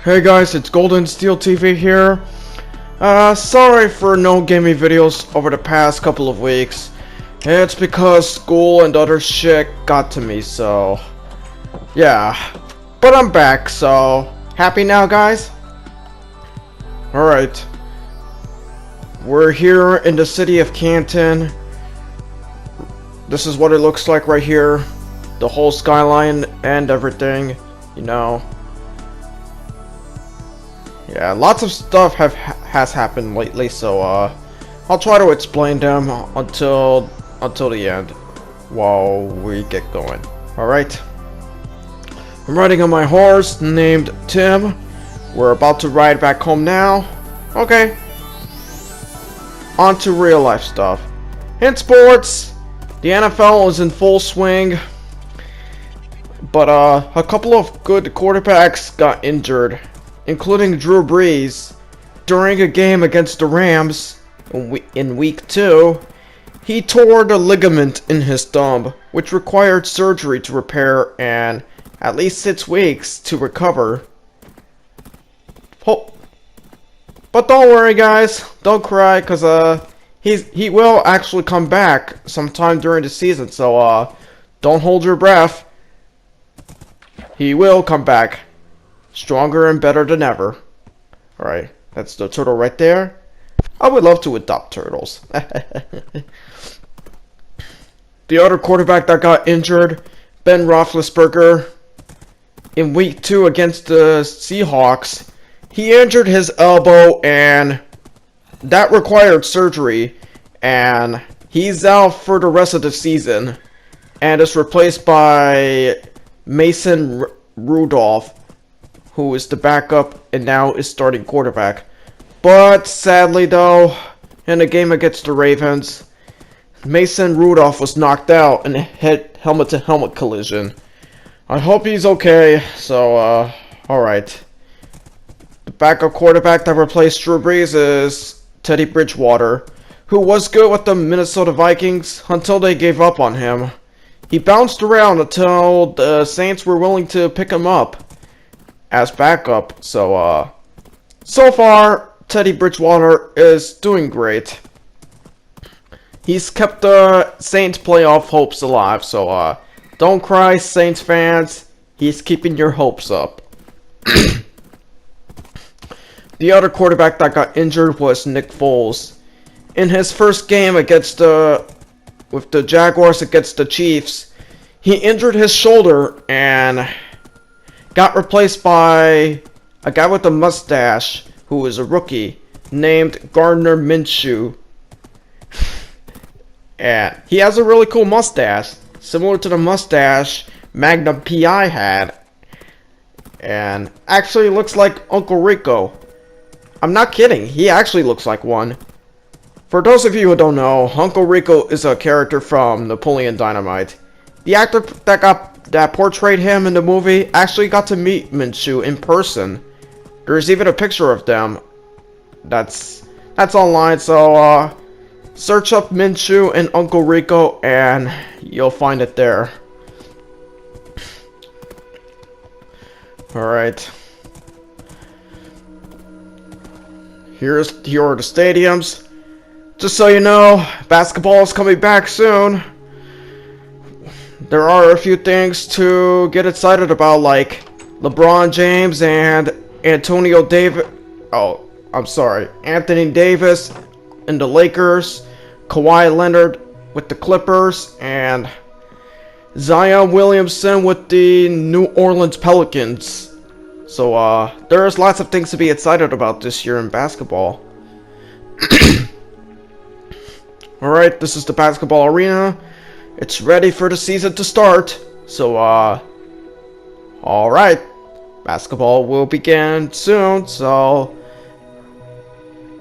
Hey guys, it's GoldenSteelTV here. Sorry for no gaming videos over the past couple of weeks. It's because school and other shit got to me, so yeah. But I'm back, so happy now, guys? Alright. We're here in the city of Canton. This is what it looks like right here. The whole skyline and everything, you know. Yeah, lots of stuff has happened lately, so I'll try to explain them until the end while we get going. All right. I'm riding on my horse named Tim. We're about to ride back home now. Okay. On to real life stuff. In sports, the NFL is in full swing, but a couple of good quarterbacks got injured, including Drew Brees. During a game against the Rams in week 2, he tore the ligament in his thumb, which required surgery to repair and at least 6 weeks to recover. But don't worry, guys, don't cry, cause he will actually come back sometime during the season, so don't hold your breath. He will come back. Stronger and better than ever. Alright, that's the turtle right there. I would love to adopt turtles. The other quarterback that got injured, Ben Roethlisberger, in week 2 against the Seahawks, he injured his elbow and that required surgery, and he's out for the rest of the season and is replaced by Mason Rudolph, who is the backup and now is starting quarterback. But sadly though, in a game against the Ravens, Mason Rudolph was knocked out in a helmet-to-helmet collision. I hope he's okay, so alright. The backup quarterback that replaced Drew Brees is Teddy Bridgewater, who was good with the Minnesota Vikings until they gave up on him. He bounced around until the Saints were willing to pick him up as backup, so far Teddy Bridgewater is doing great. He's kept the Saints playoff hopes alive, so don't cry, Saints fans. He's keeping your hopes up. The other quarterback that got injured was Nick Foles. In his first game with the Jaguars against the Chiefs, he injured his shoulder and got replaced by a guy with a mustache who is a rookie named Gardner Minshew. And he has a really cool mustache, similar to the mustache Magnum P.I. had. And actually looks like Uncle Rico. I'm not kidding, he actually looks like one. For those of you who don't know, Uncle Rico is a character from Napoleon Dynamite. The actor that portrayed him in the movie actually got to meet Minshew in person. There's even a picture of them that's online, so search up Minshew and Uncle Rico and you'll find it there. Alright. Here are the stadiums. Just so you know, basketball is coming back soon. There are a few things to get excited about, like LeBron James and Anthony Davis in the Lakers, Kawhi Leonard with the Clippers, and Zion Williamson with the New Orleans Pelicans. So there's lots of things to be excited about this year in basketball. Alright, this is the basketball arena. It's ready for the season to start. So alright. Basketball will begin soon, so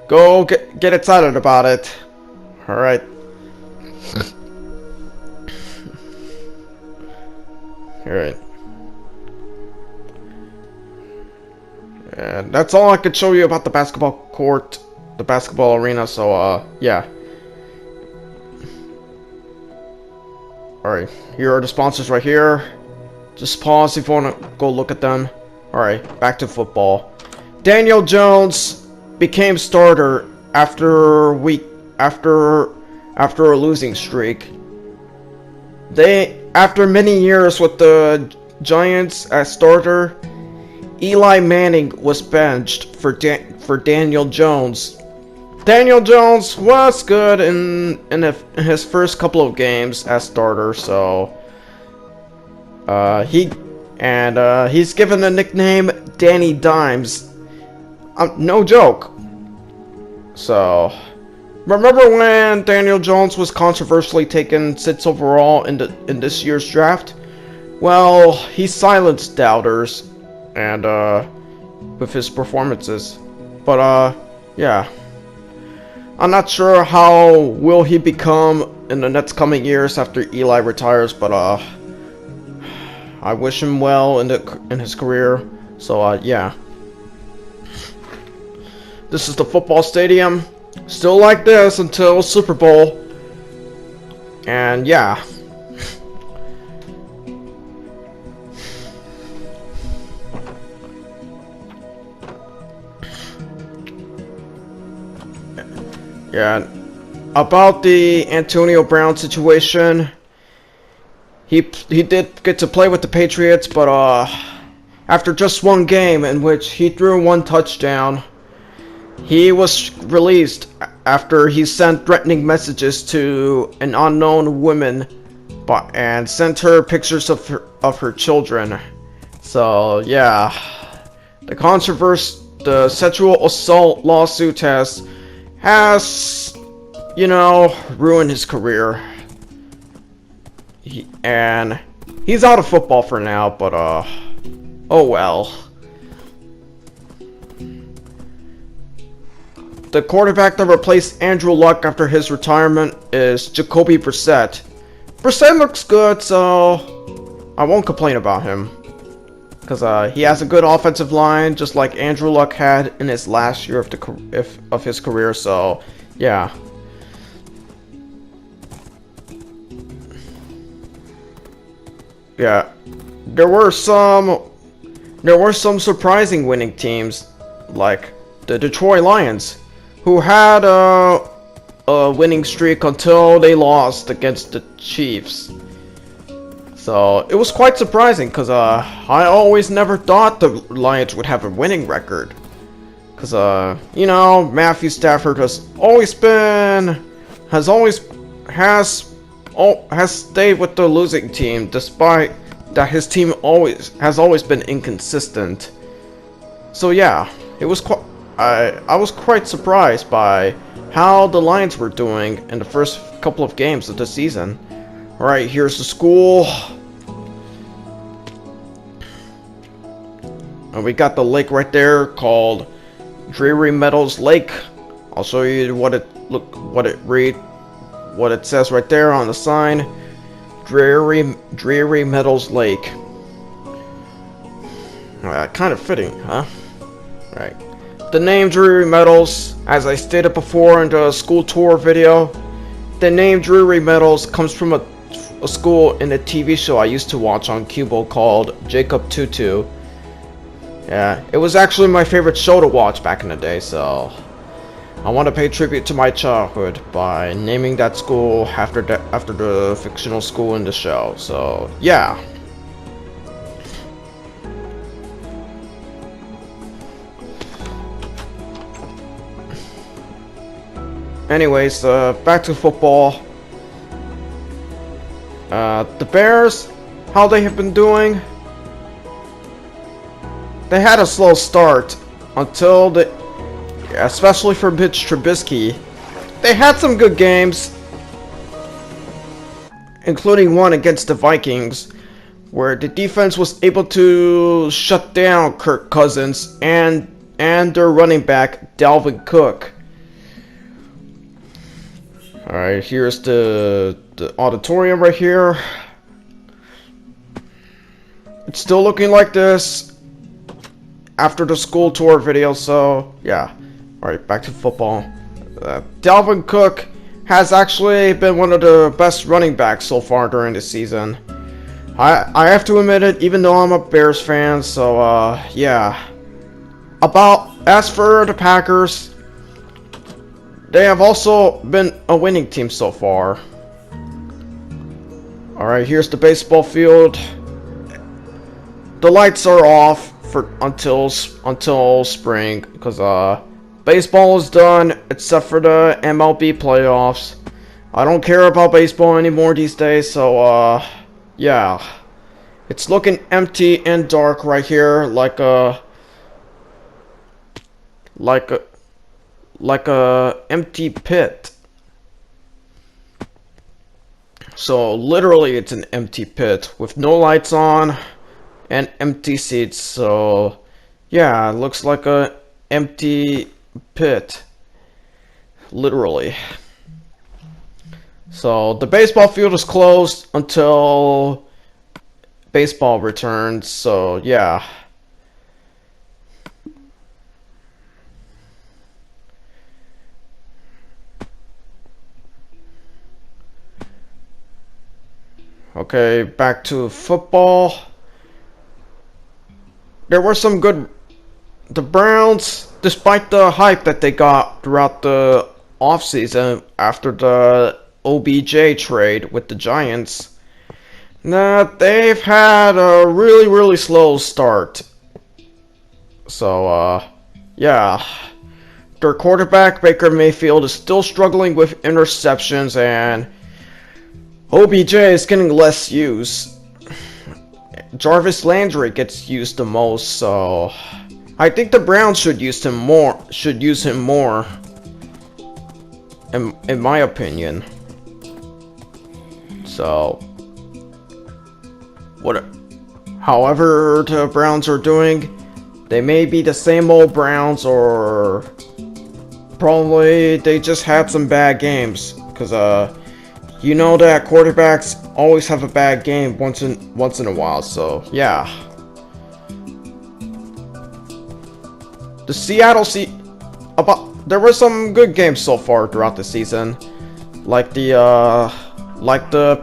go get excited about it. Alright. Alright. And that's all I could show you about the basketball court, the basketball arena, so yeah. Alright, here are the sponsors right here. Just pause if you want to go look at them. Alright, back to football. Daniel Jones became starter after a losing streak. After many years with the Giants as starter, Eli Manning was benched for Daniel Jones. Daniel Jones was good in his first couple of games as starter, so he's given the nickname Danny Dimes. No joke. So, remember when Daniel Jones was controversially taken 6th overall in this year's draft? Well, he silenced doubters and with his performances. But yeah. I'm not sure how will he become in the next coming years after Eli retires, but I wish him well in his career. So yeah. This is the football stadium. Still like this until Super Bowl. And yeah. Yeah, about the Antonio Brown situation, he did get to play with the Patriots, but after just one game in which he threw one touchdown, he was released after he sent threatening messages to an unknown woman, and sent her pictures of her children. So yeah, the sexual assault lawsuit has, you know, ruined his career. And he's out of football for now, but oh well. The quarterback that replaced Andrew Luck after his retirement is Jacoby Brissett. Brissett looks good, so I won't complain about him. Because he has a good offensive line, just like Andrew Luck had in his last year of his career. So, yeah. Yeah, there were some surprising winning teams, like the Detroit Lions, who had a winning streak until they lost against the Chiefs. So, it was quite surprising, because I always never thought the Lions would have a winning record. Because, you know, Matthew Stafford has stayed with the losing team, despite that his team has always been inconsistent. So yeah, I was quite surprised by how the Lions were doing in the first couple of games of the season. Alright, here's the school. And we got the lake right there called Dreary Meadows Lake. I'll show you what it says right there on the sign. Dreary Meadows Lake. Kind of fitting, huh? Right. The name Dreary Meadows, as I stated before in the school tour video, the name Dreary Meadows comes from a school in a TV show I used to watch on Cubo called Jacob Tutu. Yeah, it was actually my favorite show to watch back in the day, so I want to pay tribute to my childhood by naming that school after the fictional school in the show. So, yeah. Anyways, back to football. The Bears, how they have been doing? They had a slow start until especially for Mitch Trubisky. They had some good games, including one against the Vikings, where the defense was able to shut down Kirk Cousins and their running back Dalvin Cook. Alright, here's the auditorium right here. It's still looking like this after the school tour video, so yeah. Alright, back to football. Dalvin Cook has actually been one of the best running backs so far during the season. I have to admit it, even though I'm a Bears fan, so yeah. As for the Packers, they have also been a winning team so far. Alright, here's the baseball field. The lights are off until spring, because baseball is done except for the MLB playoffs. I don't care about baseball anymore these days, so yeah. It's looking empty and dark right here, like a empty pit. So literally it's an empty pit with no lights on and empty seats. So yeah, it looks like a empty pit, literally. So the baseball field is closed until baseball returns, so yeah. Okay, back to football. There were some good... The Browns, despite the hype that they got throughout the offseason after the OBJ trade with the Giants, they've had a really slow start. So, yeah. Their quarterback, Baker Mayfield, is still struggling with interceptions, and OBJ is getting less use. Jarvis Landry gets used the most, so I think the Browns should use him more. In my opinion. So, however the Browns are doing, they may be the same old Browns, or probably they just had some bad games, because you know that quarterbacks always have a bad game once in a while. So yeah. The there were some good games so far throughout the season, like the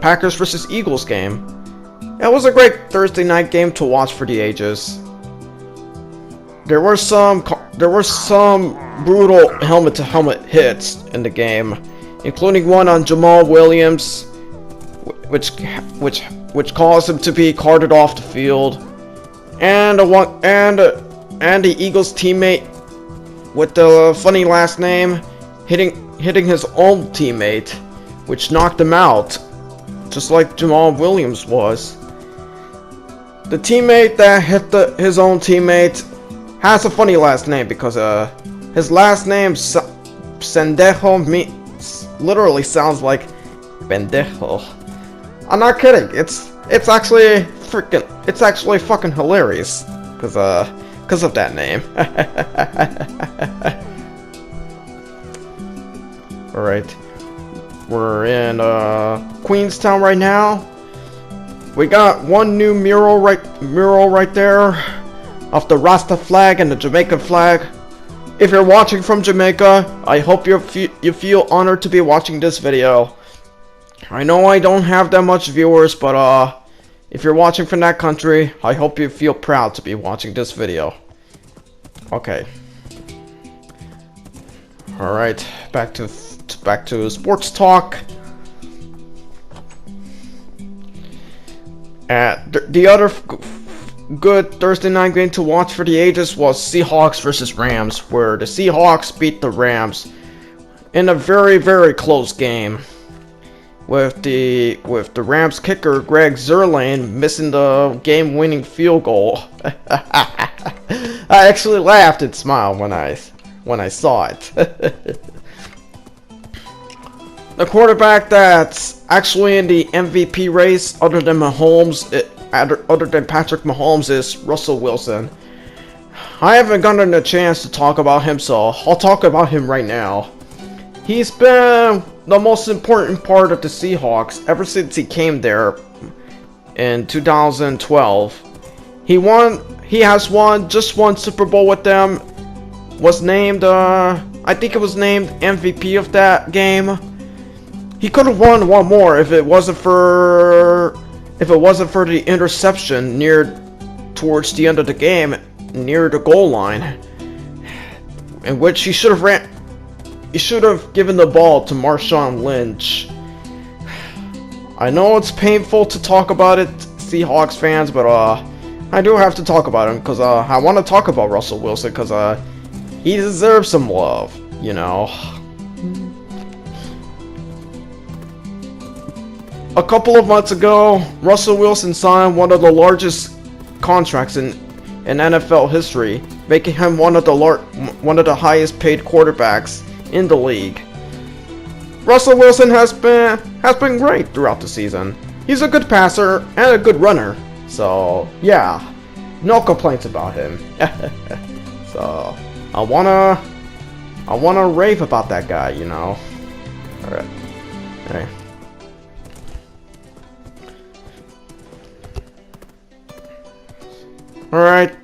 Packers versus Eagles game. It was a great Thursday night game to watch for the ages. There were some brutal helmet-to-helmet hits in the game, including one on Jamal Williams, which caused him to be carted off the field, and the Eagles teammate with the funny last name hitting his own teammate, which knocked him out, just like Jamal Williams was. The teammate that hit his own teammate has a funny last name, because his last name Sendejo literally sounds like pendejo. I'm not kidding. It's actually fucking hilarious, because of that name. All right, we're in Queenstown right now. We got one new mural right there of the Rasta flag and the Jamaican flag. If you're watching from Jamaica, I hope you feel honored to be watching this video. I know I don't have that much viewers, but if you're watching from that country, I hope you feel proud to be watching this video. Okay. All right, back to sports talk. The other good Thursday night game to watch for the ages was Seahawks versus Rams, where the Seahawks beat the Rams in a very close game, with the Rams kicker Greg Zuerlein missing the game-winning field goal. I actually laughed and smiled when I saw it. The quarterback that's actually in the MVP race, other than Patrick Mahomes, is Russell Wilson. I haven't gotten a chance to talk about him, so I'll talk about him right now. He's been the most important part of the Seahawks ever since he came there in 2012. He has won just one Super Bowl with them. Was named, I think it was named MVP of that game. He could have won one more if it wasn't for the interception towards the end of the game, near the goal line. in which he should have given the ball to Marshawn Lynch. I know it's painful to talk about it, Seahawks fans, but I do have to talk about him because I want to talk about Russell Wilson because he deserves some love, you know. A couple of months ago, Russell Wilson signed one of the largest contracts in NFL history, making him one of the highest paid quarterbacks in the league. Russell Wilson has been great throughout the season. He's a good passer and a good runner, so yeah, no complaints about him. So I wanna rave about that guy, you know. All right. Okay. Alright,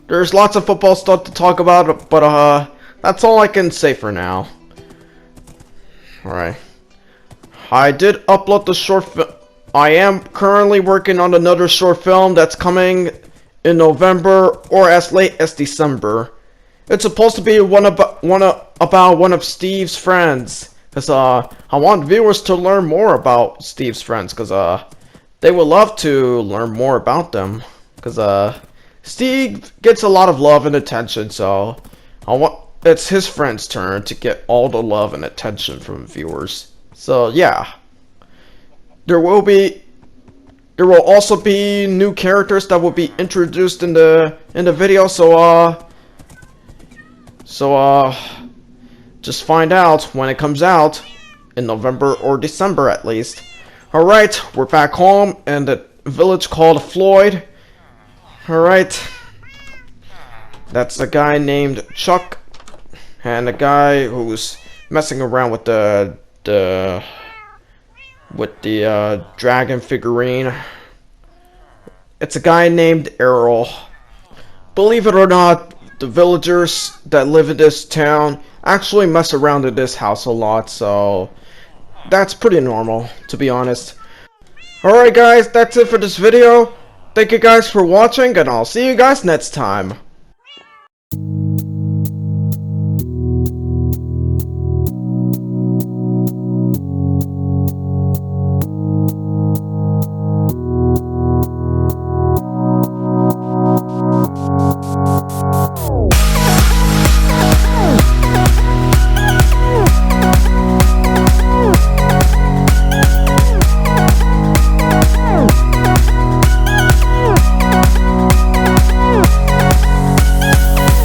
there's lots of football stuff to talk about, but that's all I can say for now. Alright. I did upload the short film. I am currently working on another short film that's coming in November or as late as December. It's supposed to be about one of Steve's friends, cause I want viewers to learn more about Steve's friends, cause they would love to learn more about them, cause Steve gets a lot of love and attention, so it's his friend's turn to get all the love and attention from viewers. So yeah, there will also be new characters that will be introduced in the video. So just find out when it comes out in November or December at least. All right, we're back home in the village called Floyd. Alright, that's a guy named Chuck, and a guy who's messing around with the dragon figurine. It's a guy named Errol. Believe it or not, the villagers that live in this town actually mess around in this house a lot, so that's pretty normal, to be honest. Alright guys, that's it for this video. Thank you guys for watching, and I'll see you guys next time.